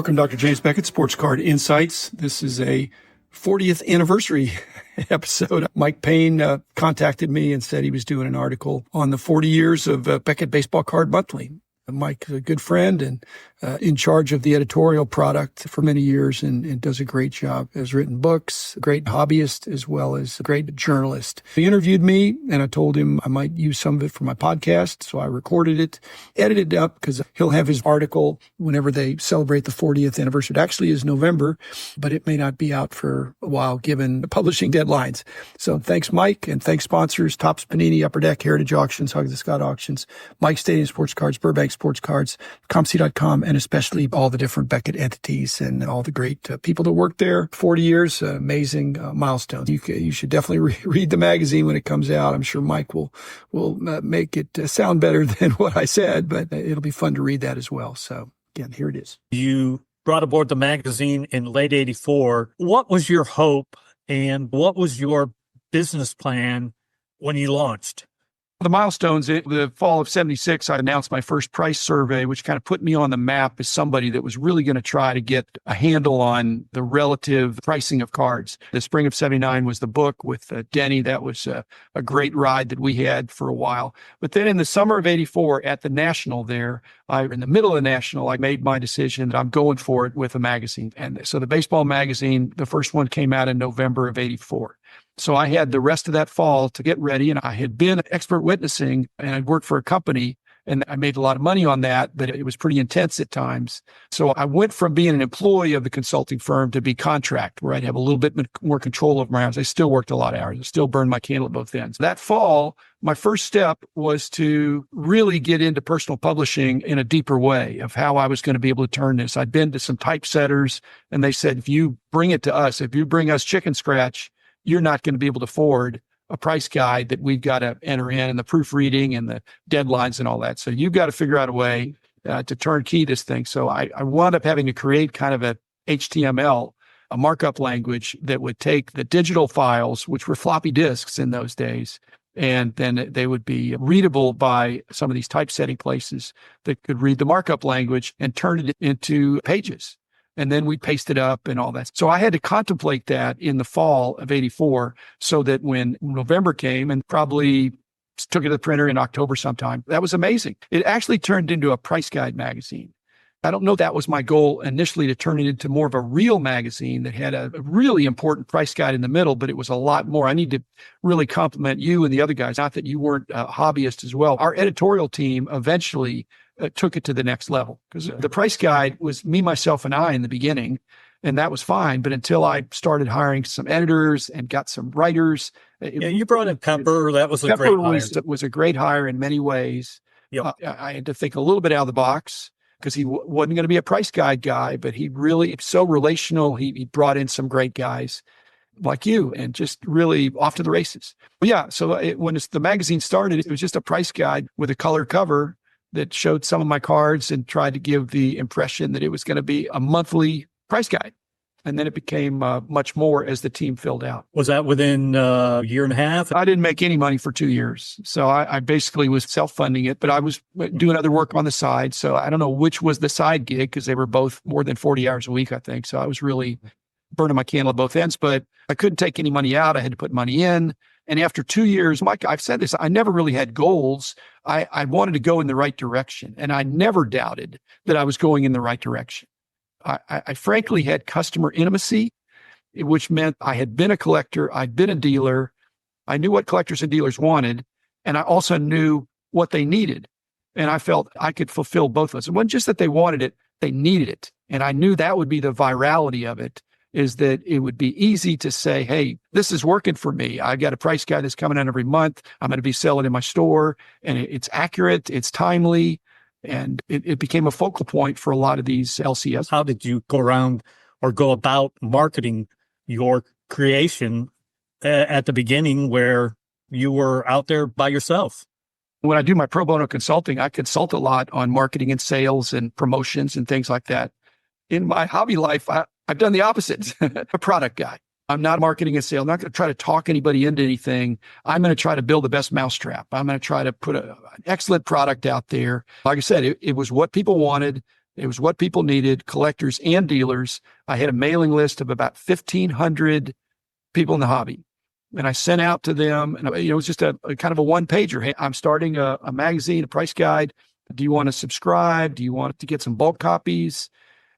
Welcome, Dr. James Beckett, Sports Card Insights. This is a 40th anniversary episode. Mike Payne contacted me and said he was doing an article on the 40 years of Beckett Baseball Card Monthly. Mike's a good friend and in charge of the editorial product for many years and does a great job. Has written books, great hobbyist as well as a great journalist. He interviewed me and I told him I might use some of it for my podcast. So I recorded it, edited it up because he'll have his article whenever they celebrate the 40th anniversary. It actually is November, but it may not be out for a while given the publishing deadlines. So thanks, Mike, and thanks sponsors, Topps Panini, Upper Deck, Heritage Auctions, Hug the Scott Auctions, Mike Stadium Sports Cards, Burbank Sports Cards, ComC.com, and especially all the different Beckett entities and all the great people that work there. 40 years, amazing milestone. You should definitely read the magazine when it comes out. I'm sure Mike will make it sound better than what I said, but it'll be fun to read that as well. So again, here it is. You brought aboard the magazine in late 84. What was your hope and what was your business plan when you launched? The milestones, the fall of 76, I announced my first price survey, which kind of put me on the map as somebody that was really going to try to get a handle on the relative pricing of cards. The spring of 79 was the book with Denny. That was a great ride that we had for a while. But then in the summer of 84 at the National there, in the middle of the National, I made my decision that I'm going for it with a magazine. And so the baseball magazine, the first one came out in November of 84. So I had the rest of that fall to get ready, and I had been expert witnessing, and I'd worked for a company, and I made a lot of money on that, but it was pretty intense at times. So I went from being an employee of the consulting firm to be contract, where I'd have a little bit more control over my hours. I still worked a lot of hours. I still burned my candle at both ends. That fall, my first step was to really get into personal publishing in a deeper way of how I was going to be able to turn this. I'd been to some typesetters, and they said, if you bring it to us, if you bring us chicken scratch, you're not going to be able to afford a price guide that we've got to enter in and the proofreading and the deadlines and all that. So you've got to figure out a way to turnkey this thing. So I wound up having to create kind of a HTML, a markup language that would take the digital files, which were floppy disks in those days, and then they would be readable by some of these typesetting places that could read the markup language and turn it into pages. And then we paste it up and all that. So I had to contemplate that in the fall of 84 so that when November came and probably took it to the printer in October sometime, that was amazing. It actually turned into a price guide magazine. I don't know that was my goal initially to turn it into more of a real magazine that had a really important price guide in the middle, but it was a lot more. I need to really compliment you and the other guys, not that you weren't a hobbyist as well. Our editorial team eventually took it to the next level because the price guide was me, myself, and I in the beginning, and that was fine. But until I started hiring some editors and got some writers. You brought in Pepper. That was a great hire. Was a great hire in many ways. Yep. I had to think a little bit out of the box because he wasn't going to be a price guide guy, but he really, so relational. He brought in some great guys like you and just really off to the races. But yeah, so when the magazine started, it was just a price guide with a color cover that showed some of my cards and tried to give the impression that it was going to be a monthly price guide. And then it became much more as the team filled out. Was that within a year and a half? I didn't make any money for 2 years. So I basically was self-funding it, but I was doing other work on the side. So I don't know which was the side gig because they were both more than 40 hours a week, I think. So I was really burning my candle at both ends, but I couldn't take any money out. I had to put money in. And after 2 years, Mike, I've said this, I never really had goals. I wanted to go in the right direction. And I never doubted that I was going in the right direction. I frankly had customer intimacy, which meant I had been a collector. I'd been a dealer. I knew what collectors and dealers wanted. And I also knew what they needed. And I felt I could fulfill both of those. It wasn't just that they wanted it, they needed it. And I knew that would be the virality of it, is that it would be easy to say, hey, this is working for me. I've got a price guide that's coming out every month. I'm going to be selling in my store. And it's accurate. It's timely. And it became a focal point for a lot of these LCS. How did you go around or go about marketing your creation at the beginning where you were out there by yourself? When I do my pro bono consulting, I consult a lot on marketing and sales and promotions and things like that. In my hobby life, I've done the opposite. A product guy. I'm not marketing and sales. I'm not going to try to talk anybody into anything. I'm going to try to build the best mousetrap. I'm going to try to put an excellent product out there. Like I said, it was what people wanted. It was what people needed, collectors and dealers. I had a mailing list of about 1,500 people in the hobby. And I sent out to them, and it was just a kind of a one-pager. Hey, I'm starting a magazine, a price guide. Do you want to subscribe? Do you want to get some bulk copies?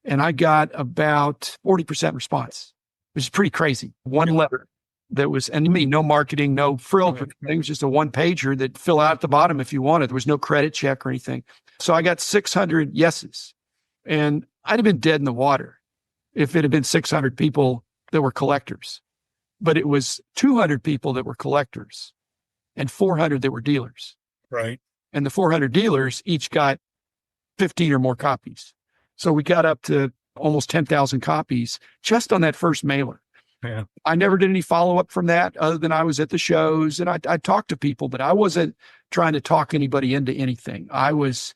And I got about 40% response, which is pretty crazy. One letter that was, and me, no marketing, no frills. It was just a one-pager that fill out at the bottom if you wanted. There was no credit check or anything. So I got 600 yeses. And I'd have been dead in the water if it had been 600 people that were collectors. But it was 200 people that were collectors and 400 that were dealers. Right. And the 400 dealers each got 15 or more copies. So we got up to almost 10,000 copies just on that first mailer. Yeah. I never did any follow-up from that other than I was at the shows and I talked to people, but I wasn't trying to talk anybody into anything. I was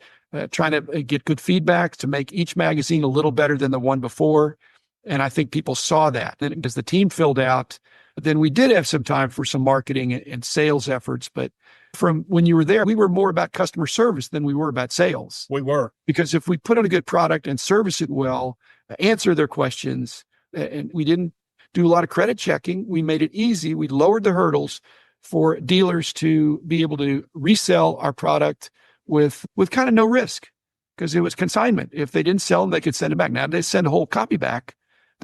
trying to get good feedback to make each magazine a little better than the one before. And I think people saw that. And as the team filled out, then we did have some time for some marketing and sales efforts. But from when you were there, we were more about customer service than we were about sales. We were. Because if we put on a good product and service it well, answer their questions, and we didn't do a lot of credit checking, we made it easy. We lowered the hurdles for dealers to be able to resell our product with kind of no risk because it was consignment. If they didn't sell them, they could send it back. Now they send a whole copy back,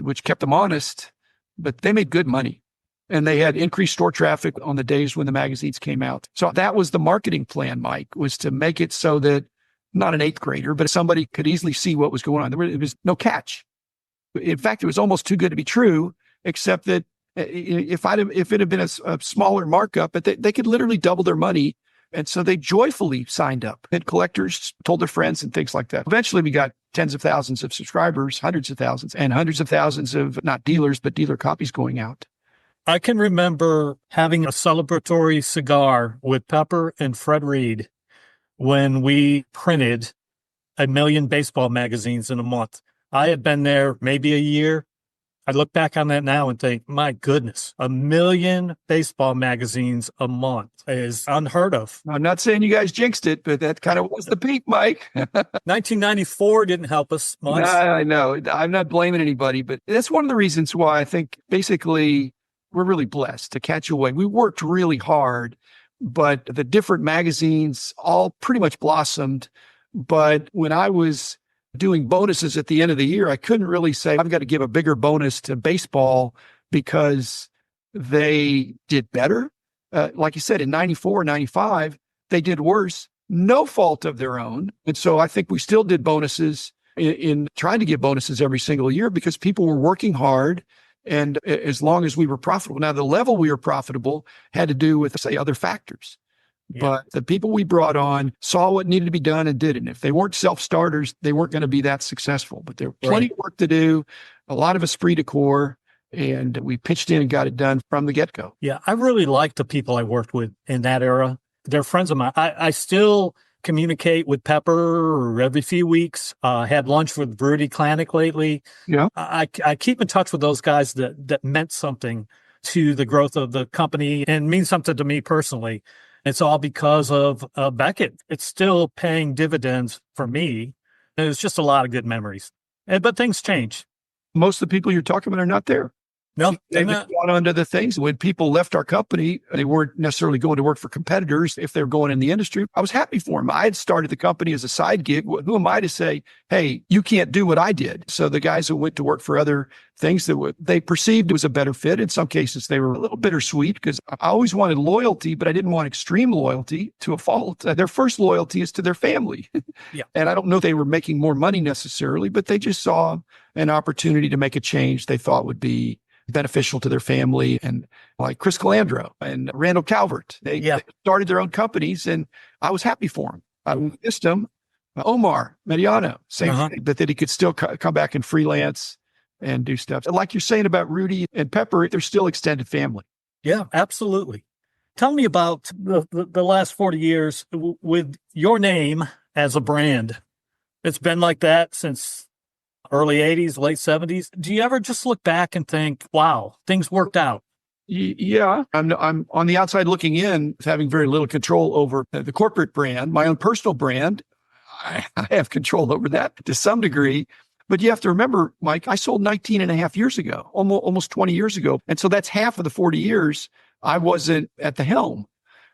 which kept them honest, but they made good money. And they had increased store traffic on the days when the magazines came out. So that was the marketing plan, Mike, was to make it so that not an eighth grader, but somebody could easily see what was going on. There was no catch. In fact, it was almost too good to be true, except that if it had been a smaller markup, but they could literally double their money. And so they joyfully signed up, and collectors told their friends and things like that. Eventually, we got tens of thousands of subscribers, hundreds of thousands, and hundreds of thousands of not dealers, but dealer copies going out. I can remember having a celebratory cigar with Pepper and Fred Reed when we printed 1 million baseball magazines in a month. I had been there maybe a year. I look back on that now and think, my goodness, 1 million baseball magazines a month is unheard of. I'm not saying you guys jinxed it, but that kind of was the peak, Mike. 1994 didn't help us much. I know. I'm not blaming anybody, but that's one of the reasons why I think basically we're really blessed to catch a wave. We worked really hard, but the different magazines all pretty much blossomed. But when I was doing bonuses at the end of the year, I couldn't really say I've got to give a bigger bonus to baseball because they did better. Like you said, in 94, 95, they did worse, no fault of their own. And so I think we still did bonuses in trying to give bonuses every single year because people were working hard. And as long as we were profitable, now the level we were profitable had to do with, say, other factors. Yeah. But the people we brought on saw what needed to be done and did it. And if they weren't self-starters, they weren't going to be that successful. But there was plenty of work to do, a lot of esprit de corps, and we pitched in and got it done from the get-go. Yeah, I really liked the people I worked with in that era. They're friends of mine. I still communicate with Pepper every few weeks. Had lunch with Rudy Klanick lately. Yeah, I keep in touch with those guys that meant something to the growth of the company and means something to me personally. It's all because of Beckett. It's still paying dividends for me. It's just a lot of good memories. But things change. Most of the people you're talking about are not there. No, they've gone on to the things. When people left our company, they weren't necessarily going to work for competitors. If they were going in the industry, I was happy for them. I had started the company as a side gig. Who am I to say, hey, you can't do what I did? So the guys who went to work for other things that they perceived was a better fit. In some cases, they were a little bittersweet because I always wanted loyalty, but I didn't want extreme loyalty to a fault. Their first loyalty is to their family. Yeah. And I don't know if they were making more money necessarily, but they just saw an opportunity to make a change they thought would be beneficial to their family. And like Chris Calandro and Randall Calvert, they started their own companies and I was happy for them. I missed them. Omar Mediano, same thing, but that he could still come back and freelance and do stuff. And like you're saying about Rudy and Pepper, they're still extended family. Yeah, absolutely. Tell me about the last 40 years with your name as a brand. It's been like that since early 80s, late 70s. Do you ever just look back and think, wow, things worked out? Yeah, I'm on the outside looking in, having very little control over the corporate brand. My own personal brand, I have control over that to some degree. But you have to remember, Mike, I sold 19 and a half years ago, almost 20 years ago. And so that's half of the 40 years I wasn't at the helm.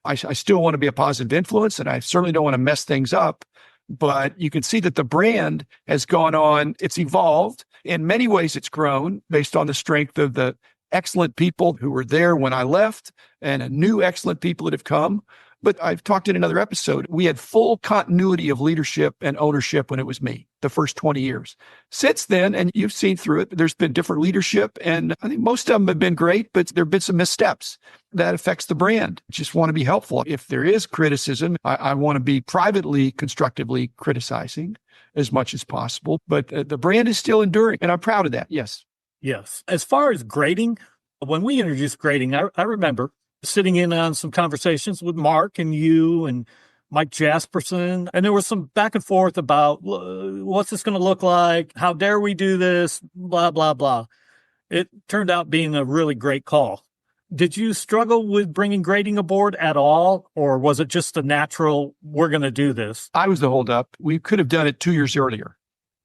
I still want to be a positive influence, and I certainly don't want to mess things up. But you can see that the brand has gone on. It's evolved. In many ways, it's grown based on the strength of the excellent people who were there when I left and a new excellent people that have come. But I've talked in another episode, we had full continuity of leadership and ownership when it was me, the first 20 years. Since then, and you've seen through it, there's been different leadership, and I think most of them have been great, but there have been some missteps that affects the brand. Just want to be helpful. If there is criticism, I want to be privately, constructively criticizing as much as possible, but the brand is still enduring, and I'm proud of that. Yes. Yes. As far as grading, when we introduced grading, I remember sitting in on some conversations with Mark and you and Mike Jasperson, and there was some back and forth about what's this going to look like? How dare we do this? Blah, blah, blah. It turned out being a really great call. Did you struggle with bringing grading aboard at all, or was it just a natural, we're going to do this? I was the holdup. We could have done it 2 years earlier.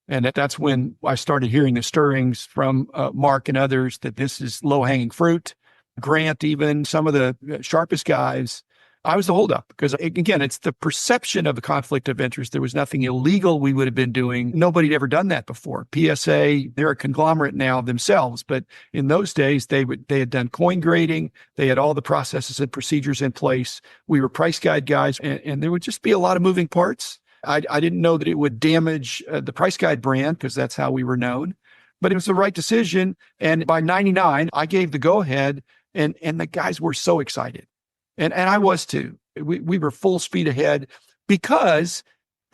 And that's when I started hearing the stirrings from Mark and others that this is low-hanging fruit. Grant, even some of the sharpest guys, I was the holdup because, again, it's the perception of the conflict of interest. There was nothing illegal we would have been doing. Nobody had ever done that before. PSA, they're a conglomerate now themselves, but in those days, they had done coin grading. They had all the processes and procedures in place. We were price guide guys, and there would just be a lot of moving parts. I didn't know that it would damage the price guide brand because that's how we were known, but it was the right decision. And by 99, I gave the go-ahead. And the guys were so excited. And I was too. We were full speed ahead because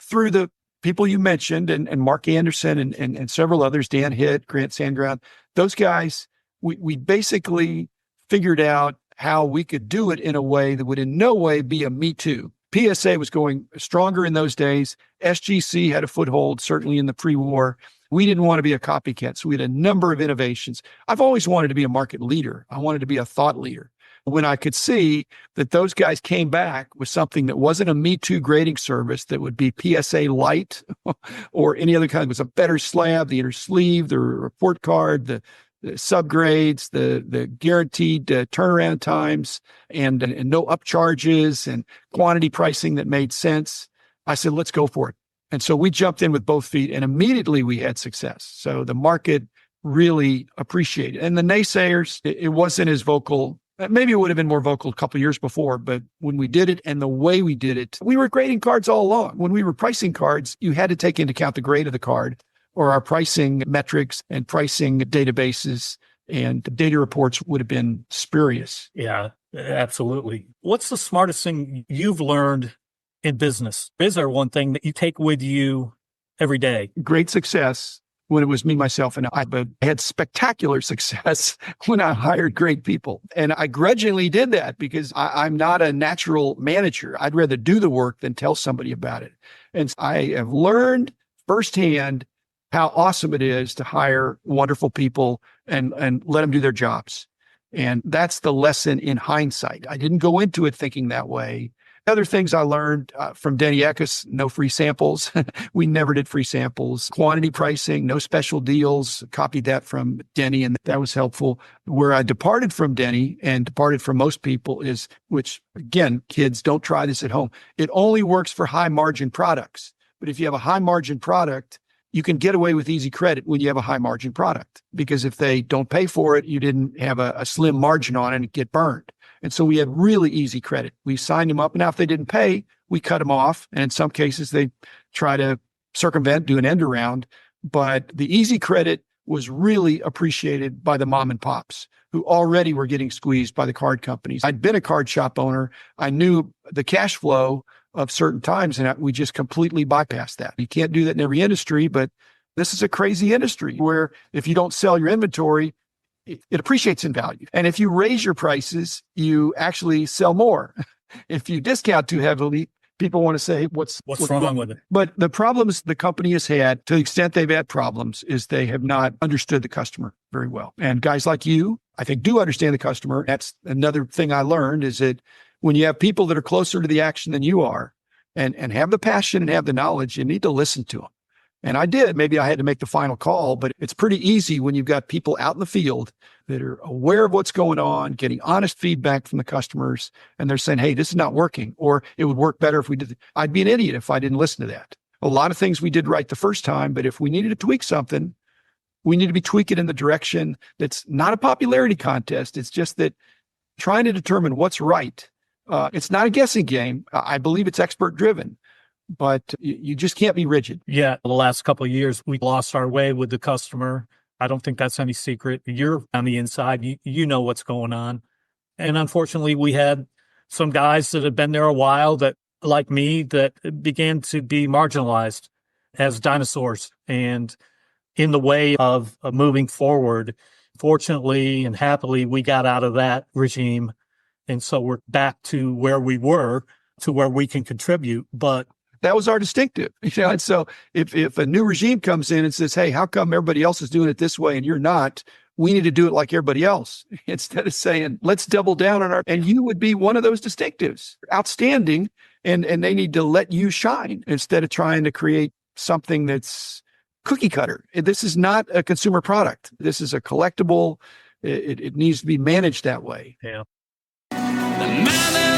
through the people you mentioned and Mark Anderson and several others, Dan Hitt, Grant Sandground, those guys, we basically figured out how we could do it in a way that would in no way be a me too. PSA was going stronger in those days. SGC had a foothold, certainly in the pre-war. We didn't want to be a copycat, so we had a number of innovations. I've always wanted to be a market leader. I wanted to be a thought leader. When I could see that those guys came back with something that wasn't a Me Too grading service that would be PSA light or any other kind, it was a better slab, the inner sleeve, the report card, the subgrades, the guaranteed turnaround times, and no upcharges and quantity pricing that made sense. I said, let's go for it. And so we jumped in with both feet and immediately we had success. So the market really appreciated it. And the naysayers, it wasn't as vocal. Maybe it would have been more vocal a couple of years before, but when we did it and the way we did it, we were grading cards all along. When we were pricing cards, you had to take into account the grade of the card or our pricing metrics and pricing databases, and the data reports would have been spurious. Yeah, absolutely. What's the smartest thing you've learned in business? Is there one thing that you take with you every day? Great success when it was me, myself, and I, but I had spectacular success when I hired great people. And I grudgingly did that because I'm not a natural manager. I'd rather do the work than tell somebody about it. And I have learned firsthand how awesome it is to hire wonderful people and let them do their jobs. And that's the lesson in hindsight. I didn't go into it thinking that way. Other things I learned from Denny Eckes, no free samples. We never did free samples. Quantity pricing, no special deals. Copied that from Denny, and that was helpful. Where I departed from Denny and departed from most people is, which again, kids, don't try this at home. It only works for high margin products. But if you have a high margin product, you can get away with easy credit when you have a high margin product, because if they don't pay for it, you didn't have a slim margin on it and get burned. And so we had really easy credit. We signed them up. Now, if they didn't pay, we cut them off. And in some cases, they try to circumvent, do an end around. But the easy credit was really appreciated by the mom and pops who already were getting squeezed by the card companies. I'd been a card shop owner. I knew the cash flow of certain times, and we just completely bypassed that. You can't do that in every industry, but this is a crazy industry where if you don't sell your inventory, it appreciates in value. And if you raise your prices, you actually sell more. If you discount too heavily, people want to say, what's wrong with it? But the problems the company has had, to the extent they've had problems, is they have not understood the customer very well. And guys like you, I think, do understand the customer. That's another thing I learned, is that when you have people that are closer to the action than you are, and have the passion and have the knowledge, you need to listen to them. And I did. Maybe I had to make the final call, but it's pretty easy when you've got people out in the field that are aware of what's going on, getting honest feedback from the customers, and they're saying, hey, this is not working, or it would work better if we did. I'd be an idiot if I didn't listen to that. A lot of things we did right the first time, but if we needed to tweak something, we need to be tweaking in the direction that's not a popularity contest. It's just that trying to determine what's right. It's not a guessing game. I believe it's expert driven, but you just can't be rigid. Yeah. The last couple of years, we lost our way with the customer. I don't think that's any secret. You're on the inside. You know what's going on. And unfortunately, we had some guys that had been there a while that, like me, that began to be marginalized as dinosaurs. And in the way of moving forward, fortunately and happily, we got out of that regime. And so we're back to where we were, to where we can contribute. But that was our distinctive, and so if a new regime comes in and says, hey, how come everybody else is doing it this way and you're not, we need to do it like everybody else, instead of saying, let's double down on and you would be one of those distinctives, outstanding, and they need to let you shine instead of trying to create something that's cookie cutter. This is not a consumer product. This is a collectible. It needs to be managed that way. Yeah. The man